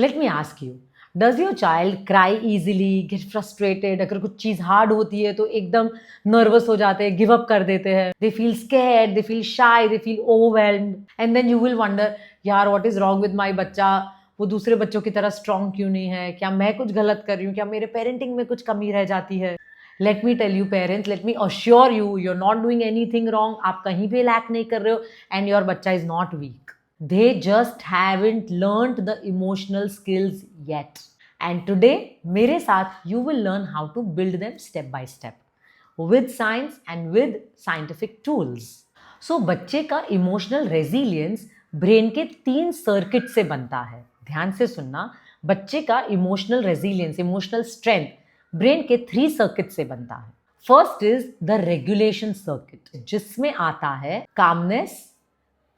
Let me ask you, does your child cry easily, get frustrated? अगर कुछ चीज़ hard होती है तो एकदम नर्वस हो जाते हैं, गिव अप कर देते हैं, they feel scared, they feel shy, they feel overwhelmed, and then you will wonder, यार what is wrong with my बच्चा, वो दूसरे बच्चों की तरह स्ट्रांग क्यों नहीं है, क्या मैं कुछ गलत कर रही हूँ, क्या मेरे पेरेंटिंग में कुछ कमी रह जाती है? Let me tell you parents, let me assure you, you are not doing anything wrong, आप कहीं भी लैक नहीं कर रहे हो, एंड योर बच्चा is not weak. They just haven't learned the emotional skills yet. And today, मेरे साथ you will learn how to build them step by step with science and with scientific tools. So, बच्चे का emotional resilience brain के 3 circuit से बनता है. ध्यान से सुनना, बच्चे का emotional resilience, emotional strength brain के 3 सर्किट से बनता है. First is the regulation circuit, जिसमें आता है calmness,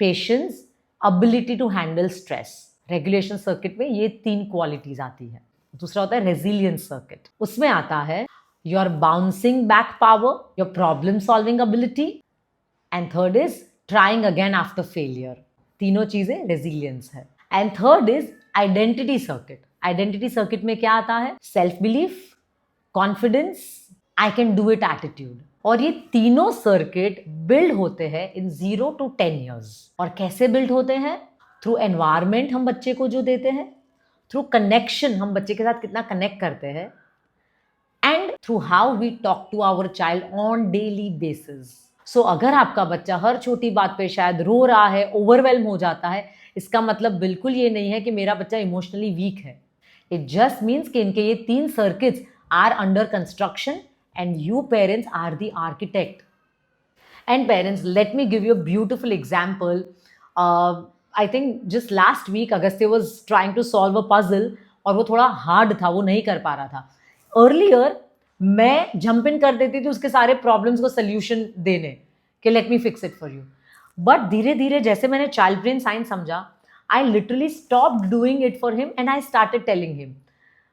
patience, ability to handle stress. Regulation circuit में ये 3 क्वालिटीज आती है. दूसरा होता है रेजिलियंस सर्किट, उसमें आता है your bouncing back power, your problem solving ability, and third is trying again after failure. तीनों चीजें रेजिलियंस है. And third is identity circuit. Identity circuit में क्या आता है? Self belief, confidence, I can do it attitude. और ये तीनों सर्किट बिल्ड होते हैं इन 0 to 10 years. और कैसे बिल्ड होते हैं? थ्रू एनवायरमेंट हम बच्चे को जो देते हैं, थ्रू कनेक्शन, हम बच्चे के साथ कितना कनेक्ट करते हैं, and through how we talk to our child on daily basis. So अगर आपका बच्चा हर छोटी बात पे शायद रो रहा है, ओवरवेल्म हो जाता है, इसका मतलब बिल्कुल ये नहीं है कि मेरा बच्चा इमोशनली वीक है. इट जस्ट मीन्स कि इनके ये 3 circuits are under construction and you parents are the architect. And parents, let me give you a beautiful example. I think just last week Agastya was trying to solve a puzzle और वो थोड़ा hard था, वो नहीं कर पा रहा था. अर्लियर मैं जंप इन कर देती थी उसके सारे प्रॉब्लम्स को सोल्यूशन देने कि let me fix it for you. But धीरे धीरे जैसे मैंने चाइल्ड ब्रेन साइंस समझा, I literally stopped doing it for him and I started telling him,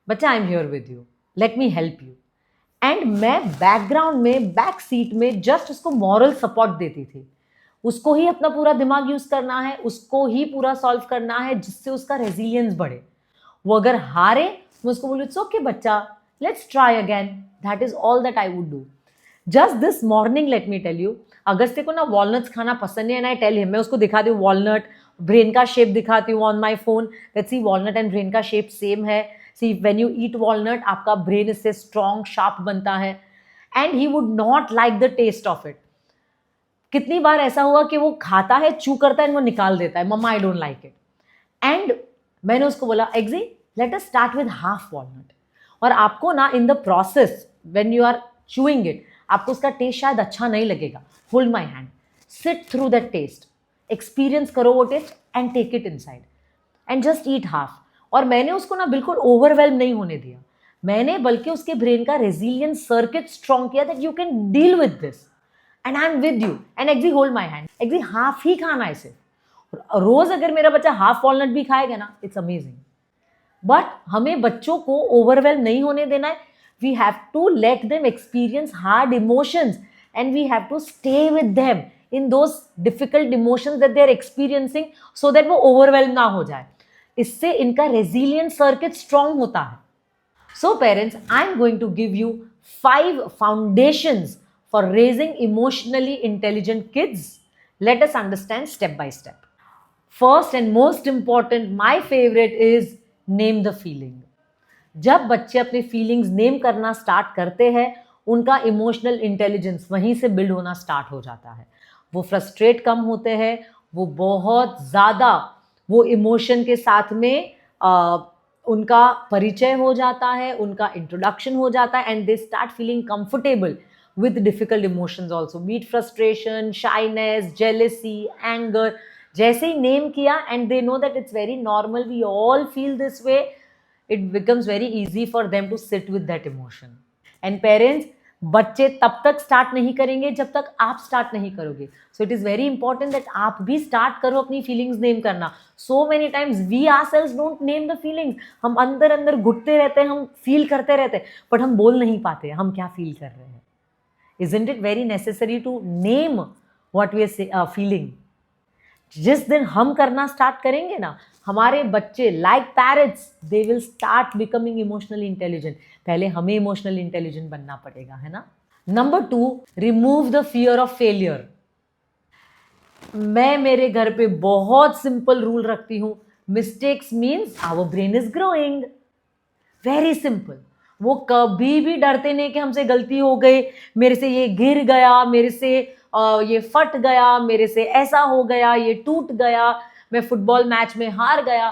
बच्चा I am here with you, let me help you. And मैं background में, back seat में just उसको मॉरल सपोर्ट देती थी. उसको ही अपना पूरा दिमाग यूज करना है, उसको ही पूरा सॉल्व करना है, जिससे उसका रेजिलियंस बढ़े. वो अगर हारे, मैं उसको बोलूँ इट्स ओके बच्चा, let's try again. That is all that I would do. Just this morning let me tell you, Agastya को ना वॉलनट्स खाना पसंद नहीं है, एंड आई टेल हिम, मैं उसको दिखाती हूँ वॉलनट, ब्रेन का शेप दिखाती हूँ on my phone, that's see walnut and brain का शेप सेम है. See, when you eat walnut, आपका brain इससे strong, sharp बनता है. And he would not like the taste of it. कितनी बार ऐसा हुआ कि वो खाता है, चू करता है, वो निकाल देता है, मम्मा I don't like it. And मैंने उसको बोला, एग्जी let us start with half walnut. और आपको ना in the process when you are chewing it, आपको उसका टेस्ट शायद अच्छा नहीं लगेगा. Hold my hand, sit through that taste, experience करो वो taste and take it inside and just eat half. और मैंने उसको ना बिल्कुल ओवरवेल्म नहीं होने दिया, मैंने बल्कि उसके ब्रेन का रेजिलियंस सर्किट स्ट्रॉन्ग किया that you can deal with this and I am with you. And एग्जी होल्ड माई हैंड, एग्जी हाफ ही खाना है इसे. रोज अगर मेरा बच्चा हाफ वॉलनट भी खाएगा ना, इट्स अमेजिंग. बट हमें बच्चों को ओवरवेल्म नहीं होने देना है. We have to let them experience hard emotions and we have to stay with them in those difficult emotions that they are experiencing, so that वो ओवरवेल्म ना हो जाए. इससे इनका रेजिलियंट सर्किट स्ट्रॉन्ग होता है. So parents, I am going to give you 5 foundations for raising emotionally intelligent kids. Let us understand step by step. First and most important, my favourite is name the feeling. जब बच्चे अपने feelings name करना start करते हैं, उनका emotional intelligence वहीं से build होना स्टार्ट हो जाता है. वो फ्रस्ट्रेट कम होते हैं, वो बहुत ज़्यादा वो इमोशन के साथ में उनका परिचय हो जाता है, उनका इंट्रोडक्शन हो जाता है, and they start feeling comfortable with difficult emotions also, be it frustration, shyness, jealousy, anger. जैसे ही नेम किया and they know that it's very normal, we all feel this way, it becomes very easy for them to sit with that emotion. And parents, बच्चे तब तक start नहीं करेंगे जब तक आप स्टार्ट नहीं करोगे. So it is very important that आप भी स्टार्ट करो अपनी फीलिंग्स नेम करना. So many times we ourselves don't name the feelings. हम अंदर अंदर घुटते रहते हैं, हम फील करते रहते हैं, बट हम बोल नहीं पाते हम क्या फील कर रहे हैं. Isn't it very necessary to name what we are feeling? जिस दिन हम करना स्टार्ट करेंगे ना, हमारे बच्चे like parrots they will start becoming emotionally intelligent. पहले हमें इमोशनली इंटेलिजेंट बनना पड़ेगा, है ना. Number 2, remove the fear of failure. मैं मेरे घर पे बहुत सिंपल रूल रखती हूं. Mistakes means our brain is growing. Very simple. वो कभी भी डरते नहीं कि हमसे गलती हो गई, मेरे से ये गिर गया, मेरे से ये फट गया, मेरे से ऐसा हो गया, ये टूट गया, मैं फुटबॉल मैच में हार गया.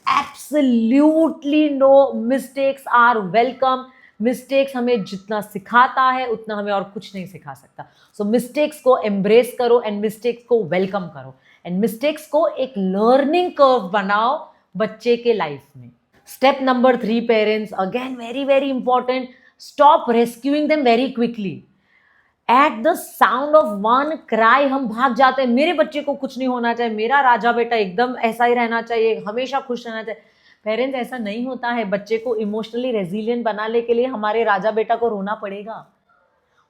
Absolutely no. Mistakes are welcome. Mistakes हमें जितना सिखाता है उतना हमें और कुछ नहीं सिखा सकता. सो मिस्टेक्स को एम्ब्रेस करो एंड मिस्टेक्स को वेलकम करो एंड मिस्टेक्स को एक लर्निंग कर्व बनाओ बच्चे के लाइफ में. Step number 3, parents, again very very important. Stop rescuing them very quickly. At the sound of one cry हम भाग जाते हैं. मेरे बच्चे को कुछ नहीं होना चाहिए, मेरा राजा बेटा एकदम ऐसा ही रहना चाहिए, हमेशा खुश रहना चाहिए. पेरेंट्स, ऐसा नहीं होता है. बच्चे को इमोशनली रेजिलियंट बनाने के लिए हमारे राजा बेटा को रोना पड़ेगा,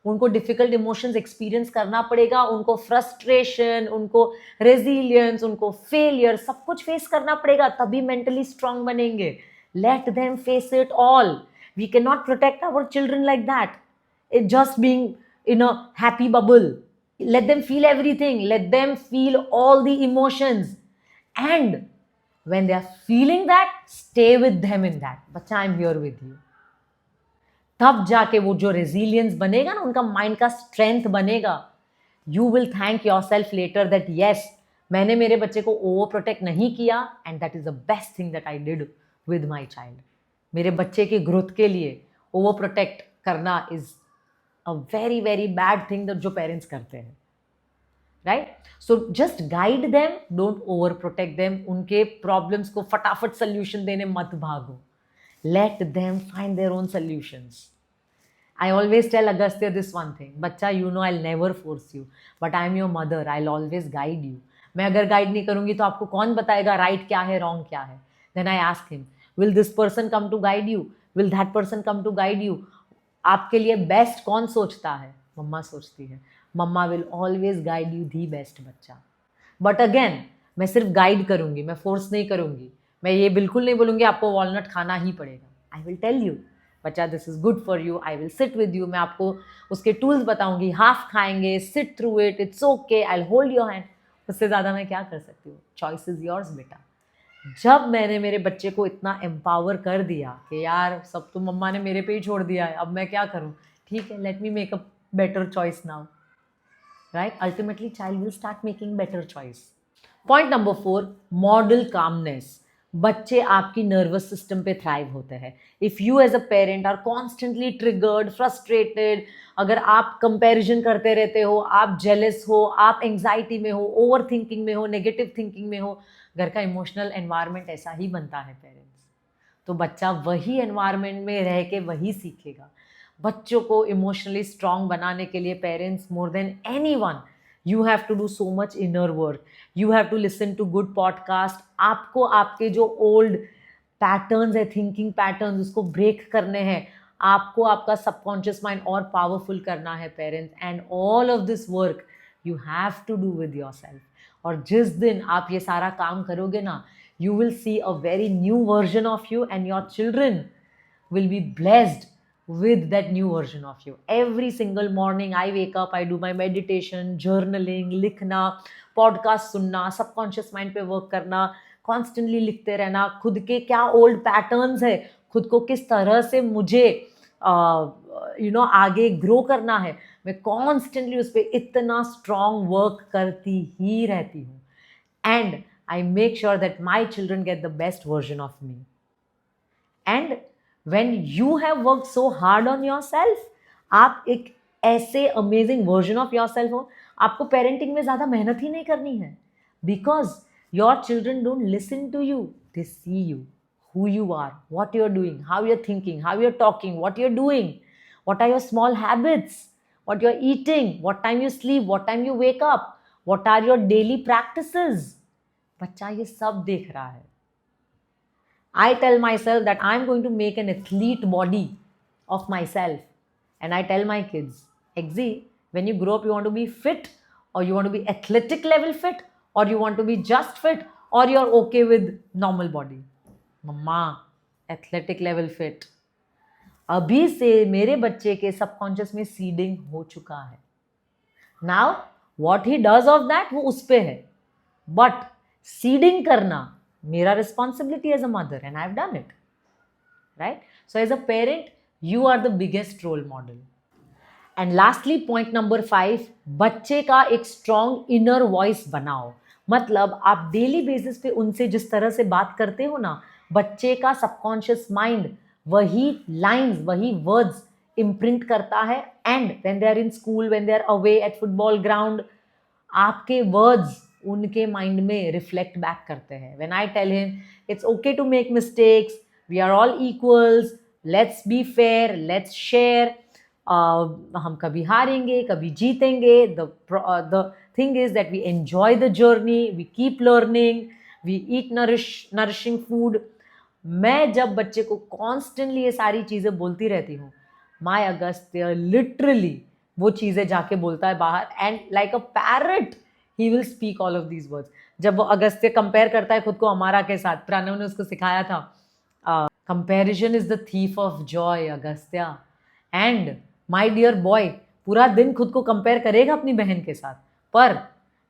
उनको डिफिकल्ट इमोशंस एक्सपीरियंस करना पड़ेगा, उनको फ्रस्ट्रेशन, उनको रेजिलियंस, उनको फेलियर, सब कुछ फेस करना पड़ेगा, तभी मेंटली स्ट्रांग बनेंगे. Let them face it all. We cannot protect our children like that. It just being in a happy bubble. Let them feel everything. Let them feel all the emotions. And when they are feeling that, stay with them in that. Bacha, I'm here with you. तब जाके वो जो resilience बनेगा ना, उनका mind का strength बनेगा. You will thank yourself later that yes, मैंने मेरे बच्चे को ओवर प्रोटेक्ट नहीं किया and that is the best thing that I did with my child. मेरे बच्चे के ग्रोथ के लिए ओवर प्रोटेक्ट करना is a very very bad thing जो पेरेंट्स करते हैं. Right. So just guide them, don't over protect them. उनके प्रॉब्लम्स को फटाफट सोल्यूशन देने मत भागो. Let them find their own solutions. I always tell Agastya this one thing, बच्चा, you know I'll never force you, but I am your mother, I'll always guide you. मैं अगर guide नहीं करूंगी तो आपको कौन बताएगा राइट क्या है, रॉन्ग क्या है. Then I ask him, will this person come to guide you? Will that person come to guide you? आपके लिए बेस्ट कौन सोचता है? मम्मा सोचती है. मम्मा will always guide you the best बच्चा. बट अगेन, मैं सिर्फ गाइड करूंगी, मैं फोर्स नहीं करूंगी. मैं ये बिल्कुल नहीं बोलूंगी आपको वॉलनट खाना ही पड़ेगा. आई विल टेल यू, बच्चा, this is good for you, I will sit with you. मैं आपको उसके टूल्स बताऊंगी. हाफ खाएंगे, sit through it, it's okay, I will hold your hand. उससे ज़्यादा मैं क्या कर सकती हूँ? चॉइस इज योर्स बेटा. जब मैंने मेरे बच्चे को इतना एम्पावर कर दिया कि यार सब तो मम्मा ने मेरे पे ही छोड़ दिया है, अब मैं क्या करूँ, ठीक है, let me make a better choice now. Right. Ultimately child will start making better choice. Point number 4, model calmness. बच्चे आपकी नर्वस सिस्टम पे थ्राइव होते हैं. If you as a parent are constantly triggered, frustrated, अगर आप comparison करते रहते हो, आप जेलस हो, आप एंग्जाइटी में हो, ओवर थिंकिंग में हो, नेगेटिव थिंकिंग में हो, घर का इमोशनल एनवायरनमेंट ऐसा ही बनता है पेरेंट्स. तो बच्चा वही एनवायरनमेंट में रह के वही सीखेगा. बच्चों को इमोशनली स्ट्रांग बनाने के लिए parents, more than anyone, you have to do so much inner work. You have to listen to good podcast. आपको आपके जो old patterns है, thinking patterns, उसको break करने हैं. आपको आपका subconscious mind और powerful करना है parents. And all of this work you have to do with yourself. और जिस दिन आप ये सारा काम करोगे ना, you will see a very new version of you and your children will be blessed with that new version of you. Every single morning I wake up, I do my meditation, journaling, लिखना, podcast सुनना, subconscious mind पे work करना, constantly लिखते रहना, खुद के क्या old patterns है, खुद को किस तरह से मुझे आगे grow करना है, मैं constantly उस पर इतना strong work करती ही रहती हूँ. And I make sure that my children get the best version of me. And when you have worked so hard on yourself, आप एक ऐसे amazing version of yourself हो, आपको parenting में ज़्यादा मेहनत ही नहीं करनी है. Because your children don't listen to you, they see you, who you are, what you're doing, how you're thinking, how you're talking, what you're doing, what are your small habits, what you're eating, what time you sleep, what time you wake up, what are your daily practices. बच्चा ये सब देख रहा है. I tell myself that I'm going to make an athlete body of myself. And I tell my kids, Exi, when you grow up, you want to be fit or you want to be athletic level fit or you want to be just fit, or you're okay with normal body? मम्मा, athletic level fit. अभी से मेरे बच्चे के subconscious में seeding हो चुका है। Now what he does of that वो उस पे है, बट सीडिंग करना मेरा responsibility as a mother, and I have done it, right? So as a parent you are the biggest role model. And lastly point number 5, बच्चे का एक strong inner voice बनाओ। मतलब आप डेली बेसिस पे उनसे जिस तरह से बात करते हो ना, बच्चे का सबकॉन्शियस माइंड वही लाइंस, वही वर्ड्स इम्प्रिंट करता है, and when they are in school, when they are away at football ground, आपके वर्ड्स उनके माइंड में रिफ्लेक्ट बैक करते हैं। When I tell him it's okay to make mistakes, we are all equals, let's be fair, let's share, हम कभी हारेंगे, कभी जीतेंगे, the thing is that we enjoy the journey, we keep learning, we eat nourishing food. मैं जब बच्चे को constantly ये सारी चीज़ें बोलती रहती हूँ, माय अगस्त्य लिटरली वो चीज़ें जाके बोलता है बाहर, and like a parrot he will speak all of these words. जब वो अगस्त्य कंपेयर करता है खुद को अमारा के साथ, प्रणव ने उसको सिखाया था, comparison is the thief of joy Agastya. And my dear boy, पूरा दिन खुद को कंपेयर करेगा अपनी बहन के साथ, पर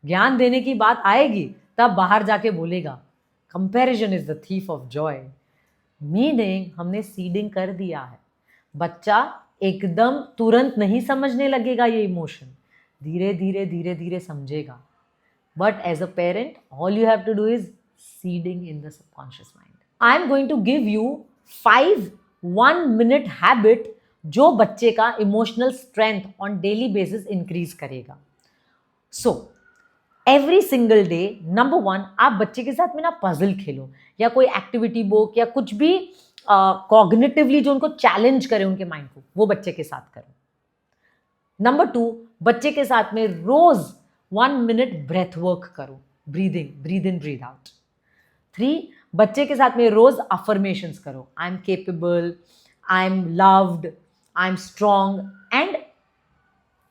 ज्ञान देने की बात आएगी तब बाहर जाके बोलेगा comparison is the thief of Joy. Meaning हमने सीडिंग कर दिया है। बच्चा एकदम तुरंत नहीं समझने लगेगा ये इमोशन, धीरे धीरे धीरे धीरे समझेगा, but as a parent all you have to do is seeding in the subconscious mind. I am going to give you 5 1-minute habit जो बच्चे का emotional strength on daily basis increase करेगा। So every single day, number 1, आप बच्चे के साथ में ना पजल खेलो, या कोई एक्टिविटी बुक, या कुछ भी कॉग्निटिवली जो उनको चैलेंज करे उनके माइंड को, वो बच्चे के साथ करो। नंबर 2, बच्चे के साथ में रोज 1 minute ब्रेथ वर्क करो, breathing, breathe in breathe out. 3, बच्चे के साथ में रोज अफर्मेशंस करो, I am capable, I am loved, I am strong, and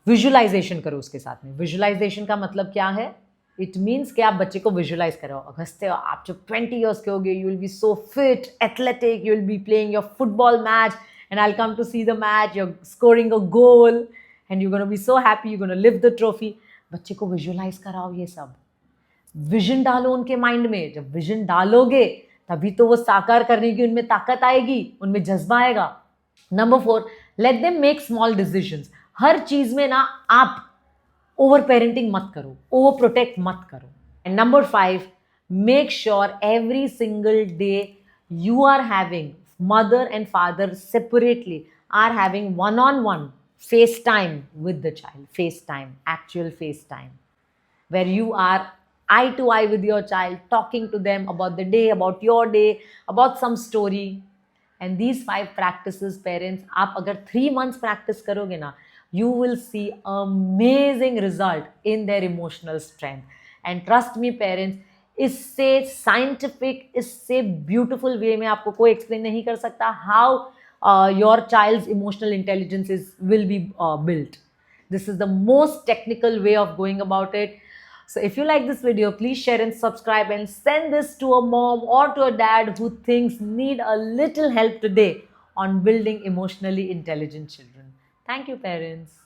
visualization करो उसके साथ में। विजुअलाइजेशन का मतलब क्या है? इट मीन्स कि आप बच्चे को विजुअलाइज करो, अगस्त्य आप जब 20 ईयर्स के होगे, you will be so fit, athletic, you will be playing your football match, and I will come to see the match, you are scoring a goal, and you gonna be so happy, you gonna live the trophy. बच्चे को visualise कराओ, ये सब vision डालो उनके mind में। जब vision डालोगे तभी तो वो साकार करने की उनमें ताकत आएगी, उनमें जज्बा आएगा। Number 4, let them make small decisions. हर चीज में ना आप ओवर पेरेंटिंग मत करो, ओवर प्रोटेक्ट मत करो। And number 5, make sure every single day you are having, mother and father separately are having one-on-one FaceTime with the child, FaceTime, actual FaceTime, where you are eye to eye with your child, talking to them about the day, about your day, about some story. And these 5 practices, parents, आप अगर 3 months practice करोगे ना, you will see amazing result in their emotional strength. And trust me parents, इससे scientific, इससे beautiful way में आपको कोई explain नहीं कर सकता how your child's emotional intelligence is will be built. This is the most technical way of going about it. So if you like this video, please share and subscribe, and send this to a mom or to a dad who thinks need a little help today on building emotionally intelligent children. Thank you, parents.